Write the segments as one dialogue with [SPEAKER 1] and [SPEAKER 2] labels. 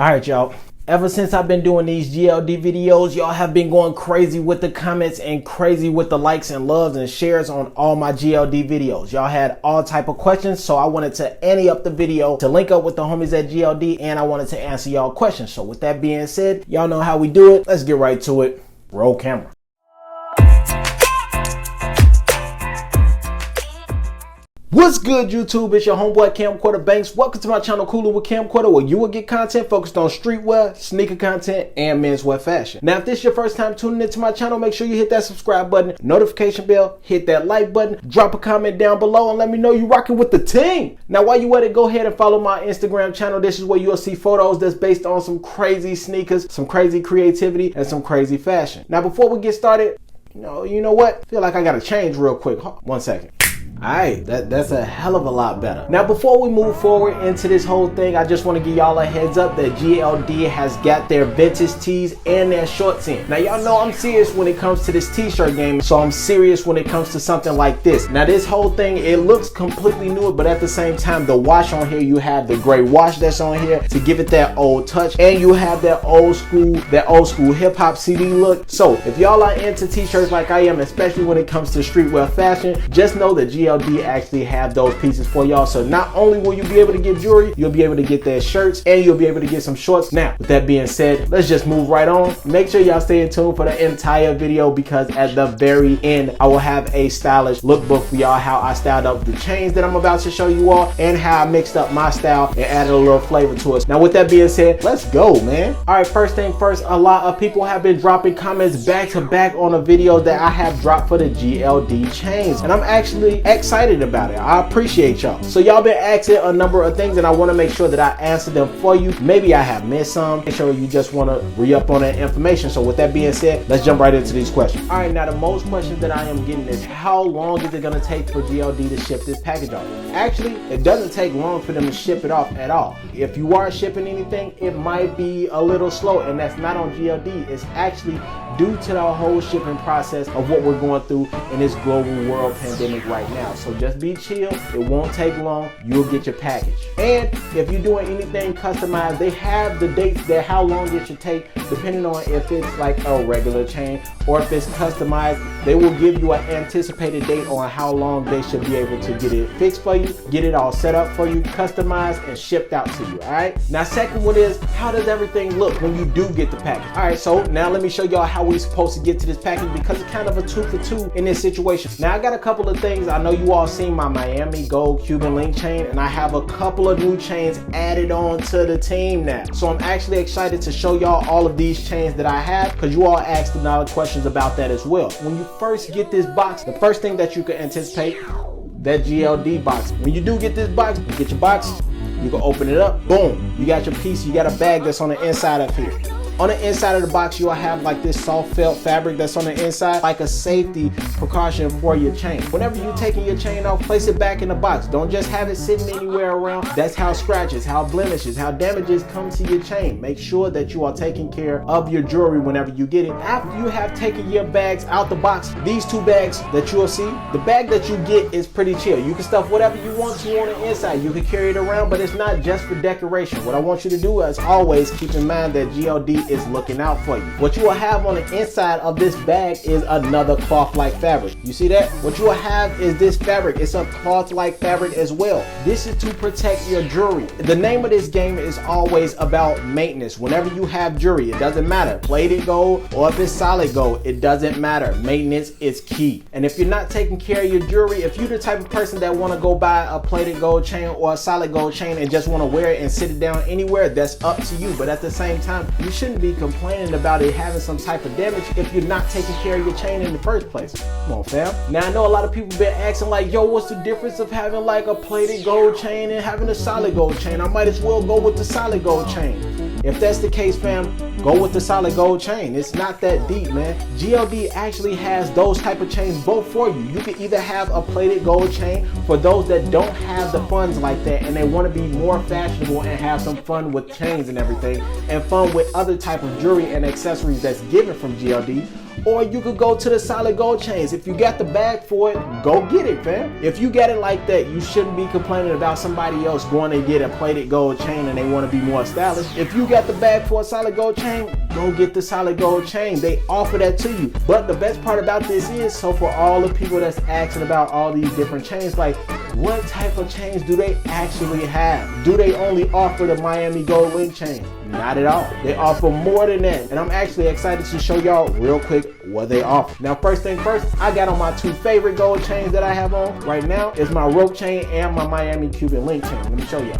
[SPEAKER 1] Alright, y'all. Ever since I've been doing these GLD videos, y'all have been going crazy with the comments and crazy with the likes and loves and shares on all my GLD videos. Y'all had all type of questions, so I wanted to ante up the video to link up with the homies at GLD, and I wanted to answer y'all questions. So with that being said, y'all know how we do it. Let's get right to it. Roll camera. What's good, YouTube? It's your homeboy Camcorder Banks. Welcome to my channel, Coolin' with Camcorder, where you will get content focused on streetwear, sneaker content, and menswear fashion. Now, if this is your first time tuning into my channel, make sure you hit that subscribe button, notification bell, hit that like button, drop a comment down below, and let me know you rocking with the team. Now, while you at it, go ahead and follow my Instagram channel. This is where you'll see photos that's based on some crazy sneakers, some crazy creativity, and some crazy fashion. Now, before we get started, you know what? I feel like I gotta change real quick. 1 second. Alright, that's a hell of a lot better. Now, before we move forward into this whole thing, I just want to give y'all a heads up that GLD has got their vintage tees and their shorts in. Now, y'all know I'm serious when it comes to this t-shirt game, so I'm serious when it comes to something like this. Now, this whole thing, it looks completely new, but at the same time, the wash on here, you have the gray wash that's on here to give it that old touch, and you have that old school hip-hop CD look. So, if y'all are into t-shirts like I am, especially when it comes to streetwear fashion, just know that GLD actually have those pieces for y'all. So not only will you be able to get jewelry, you'll be able to get their shirts, and you'll be able to get some shorts. Now, with that being said, let's just move right on. Make sure y'all stay in tune for the entire video, because at the very end, I will have a stylish lookbook for y'all, how I styled up the chains that I'm about to show you all, and how I mixed up my style and added a little flavor to it. Now, with that being said, let's go, man. All right, first thing first, a lot of people have been dropping comments back to back on a video that I have dropped for the GLD chains, and I'm actually excited about it. I appreciate y'all. So y'all been asking a number of things, and I want to make sure that I answer them for you. Maybe I have missed some. Make sure you just want to re-up on that information. So with that being said, let's jump right into these questions. All right, now the most questions that I am getting is, how long is it going to take for GLD to ship this package off? Actually, it doesn't take long for them to ship it off at all. If you are shipping anything, it might be a little slow, and that's not on GLD. It's actually due to the whole shipping process of what we're going through in this global world pandemic right now. So just be chill. It won't take long. You'll get your package. And if you're doing anything customized, they have the dates that how long it should take, depending on if it's like a regular chain or if it's customized. They will give you an anticipated date on how long they should be able to get it fixed for you, get it all set up for you, customized, and shipped out to you. All right. Now, second one is, how does everything look when you do get the package? All right. So now let me show y'all how we're supposed to get to this package, because it's kind of a 2 for 2 in this situation. Now, I got a couple of things. I know you all seen my Miami Gold Cuban link chain, and I have a couple of new chains added on to the team now. So I'm actually excited to show y'all all of these chains that I have, because you all asked a lot of questions about that as well. When you first get this box, the first thing that you can anticipate, that GLD box. When you do get this box, you get your box, you can open it up, boom, you got your piece, you got a bag that's on the inside of here. On the inside of the box, you'll have like this soft felt fabric that's on the inside, like a safety precaution for your chain. Whenever you're taking your chain off, place it back in the box. Don't just have it sitting anywhere around. That's how scratches, how blemishes, how damages come to your chain. Make sure that you are taking care of your jewelry whenever you get it. After you have taken your bags out the box, these two bags that you'll see, the bag that you get is pretty chill. You can stuff whatever you want to on the inside. You can carry it around, but it's not just for decoration. What I want you to do is always keep in mind that GLD is looking out for you. What you will have on the inside of this bag is another cloth-like fabric. You see that? What you will have is this fabric. It's a cloth-like fabric as well. This is to protect your jewelry. The name of this game is always about maintenance. Whenever you have jewelry, it doesn't matter, plated gold or if it's solid gold, it doesn't matter. Maintenance is key. And if you're not taking care of your jewelry, if you're the type of person that want to go buy a plated gold chain or a solid gold chain and just want to wear it and sit it down anywhere, that's up to you. But at the same time, you shouldn't be complaining about it having some type of damage if you're not taking care of your chain in the first place. Come on, fam. Now, I know a lot of people been asking like, yo, what's the difference of having like a plated gold chain and having a solid gold chain? I might as well go with the solid gold chain. If that's the case, fam, go with the solid gold chain. It's not that deep, man. GLD actually has those type of chains both for you. You can either have a plated gold chain for those that don't have the funds like that and they want to be more fashionable and have some fun with chains and everything, and fun with other type of jewelry and accessories that's given from GLD. or you could go to the solid gold chains. If you got the bag for it, go get it, fam. If you got it like that, you shouldn't be complaining about somebody else going to get a plated gold chain and they want to be more stylish. If you got the bag for a solid gold chain, go get the solid gold chain. They offer that to you. But the best part about this is, so for all the people that's asking about all these different chains, like, what type of chains do they actually have? Do they only offer the Miami Gold Link chain? Not at all. They offer more than that. And I'm actually excited to show y'all real quick what they offer. Now, first thing first, I got on my two favorite gold chains that I have on right now. Is my rope chain and my Miami Cuban link chain. Let me show y'all.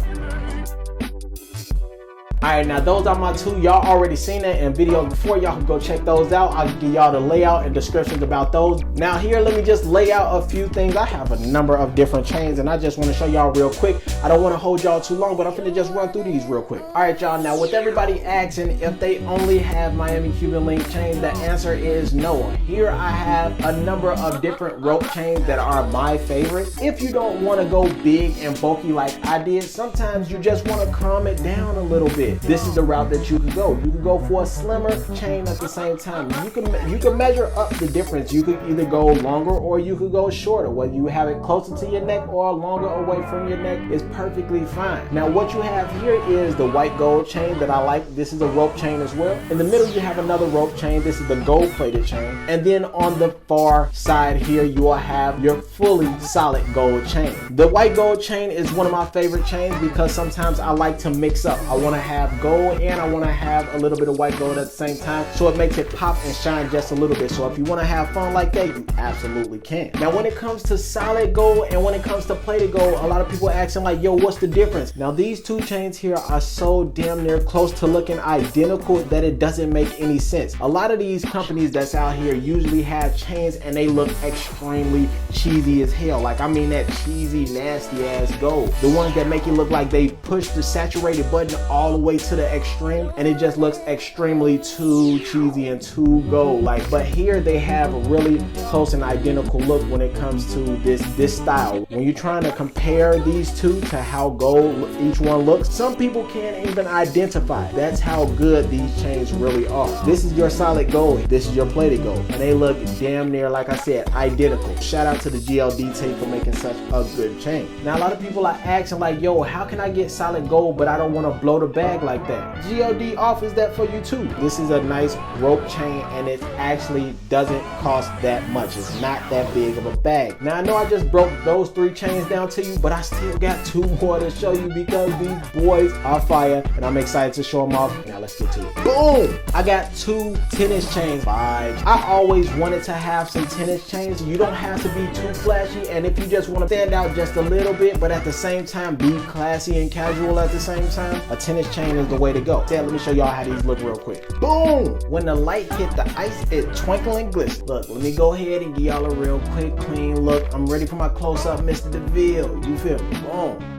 [SPEAKER 1] Alright, now those are my two. Y'all already seen that in videos before. Y'all can go check those out. I'll give y'all the layout and descriptions about those. Now here, let me just lay out a few things. I have a number of different chains and I just want to show y'all real quick. I don't want to hold y'all too long, but I'm finna just run through these real quick. Alright y'all, now with everybody asking if they only have Miami Cuban link chains, the answer is no. Here I have a number of different rope chains that are my favorite. If you don't want to go big and bulky like I did, sometimes you just want to calm it down a little bit. This is the route that you could go. You can go for a slimmer chain at the same time. You can measure up the difference. You could either go longer or you could go shorter. Whether you have it closer to your neck or longer away from your neck is perfectly fine. Now what you have here is the white gold chain that I like. This is a rope chain as well. In the middle you have another rope chain. This is the gold plated chain. And then on the far side here you will have your fully solid gold chain. The white gold chain is one of my favorite chains because sometimes I like to mix up. I want to have gold and I want to have a little bit of white gold at the same time, so it makes it pop and shine just a little bit. So if you want to have fun like that, you absolutely can. Now when it comes to solid gold and when it comes to plated gold, a lot of people are asking like, yo, what's the difference? Now these two chains here are so damn near close to looking identical that it doesn't make any sense. A lot of these companies that's out here usually have chains and they look extremely cheesy as hell. Like, I mean that cheesy, nasty ass gold. The ones that make it look like they push the saturated button all the way to the extreme and it just looks extremely too cheesy and too gold. Like, but here they have a really close and identical look when it comes to this style. When you're trying to compare these two to how gold each one looks, some people can't even identify. That's how good these chains really are. This is your solid gold, this is your plated gold, and they look damn near, like I said, identical. Shout out to the GLD tape for making such a good chain. Now a lot of people are asking like, yo, how can I get solid gold but I don't want to blow the bag like that? GLD offers that for you too. This is a nice rope chain and it actually doesn't cost that much. It's not that big of a bag. Now I know I just broke those three chains down to you, but I still got two more to show you because these boys are fire and I'm excited to show them off. Now let's get to it. Boom! I got two tennis chains. I always wanted to have some tennis chains. You don't have to be too flashy, and if you just want to stand out just a little bit but at the same time be classy and casual at the same time, a tennis chain is the way to go. Let me show y'all how these look real quick. Boom! When the light hit the ice, it twinkle and glisten. Look, let me go ahead and give y'all a real quick, clean look. I'm ready for my close-up, Mr. DeVille. You feel me? Boom.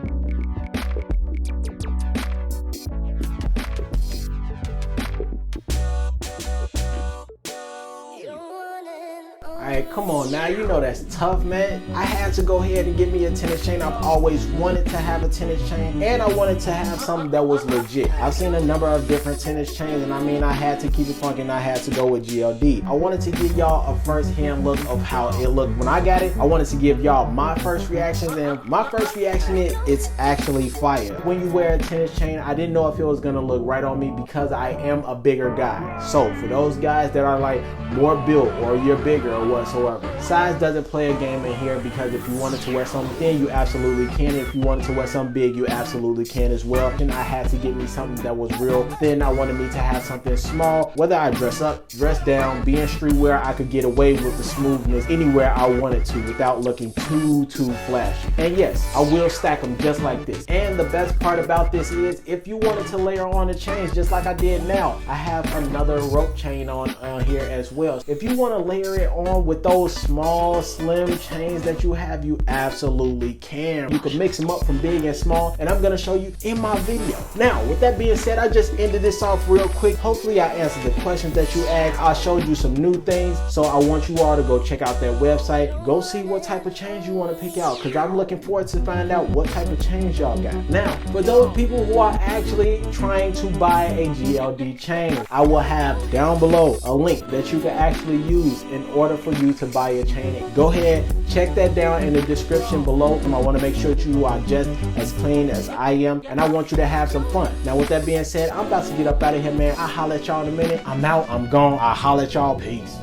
[SPEAKER 1] Alright, come on now, you know that's tough, man. I had to go ahead and get me a tennis chain. I've always wanted to have a tennis chain, and I wanted to have something that was legit. I've seen a number of different tennis chains, and I mean, I had to keep it funky, and I had to go with GLD. I wanted to give y'all a first-hand look of how it looked when I got it. I wanted to give y'all my first reactions, and my first reaction is it's actually fire. When you wear a tennis chain, I didn't know if it was gonna look right on me because I am a bigger guy. So for those guys that are like more built or you're bigger or whatsoever, size doesn't play a game in here, because if you wanted to wear something thin, you absolutely can. If you wanted to wear something big, you absolutely can as well. And I had to get me something that was real thin. I wanted me to have something small. Whether I dress up, dress down, be in streetwear, I could get away with the smoothness anywhere I wanted to without looking too flashy. And yes, I will stack them just like this. And the best part about this is, if you wanted to layer on the chains just like I did now, I have another rope chain on here as well. If you want to layer it on with those those small, slim chains that you have, you absolutely can. You can mix them up from big and small, and I'm gonna show you in my video. Now, with that being said, I just ended this off real quick. Hopefully I answered the questions that you asked. I showed you some new things, so I want you all to go check out that website. Go see what type of chains you want to pick out, because I'm looking forward to find out what type of chains y'all got. Now, for those people who are actually trying to buy a GLD chain, I will have down below a link that you can actually use in order for you to buy a chain. Go ahead, check that down in the description below. I want to make sure that you are just as clean as I am, and I want you to have some fun. Now, with that being said, I'm about to get up out of here, man. I'll holler at y'all in a minute. I'm out, I'm gone. I'll holler at y'all. Peace.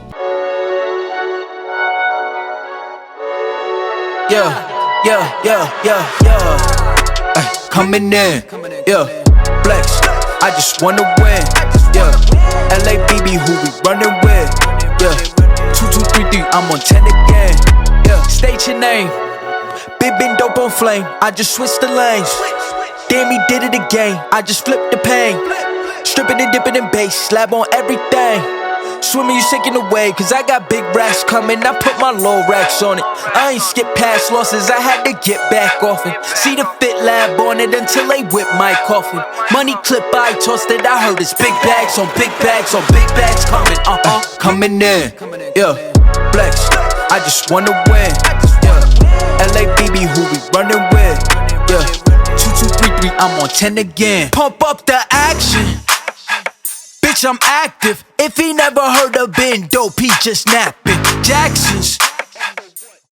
[SPEAKER 2] Coming in, flex, I just wanna win, LABB, who we running with, 2233, I'm on 10 again, state your name, been dope on flame, I just switched the lanes, damn he did it again, I just flipped the pain, stripping and dipping in bass, slab on everything. Swimming, you sinking away, cause I got big racks coming. I put my low racks on it. I ain't skip past losses, I had to get back off it. See the fit lab on it until they whip my coffin. Money clip, I tossed it, I heard it's big bags on big bags on big bags coming, coming in, flex, I just wanna win, LABB, who we running with, 2233, I'm on 10 again. Pump up the action, bitch, I'm active. If he never heard of been dope, he just napping. Jackson's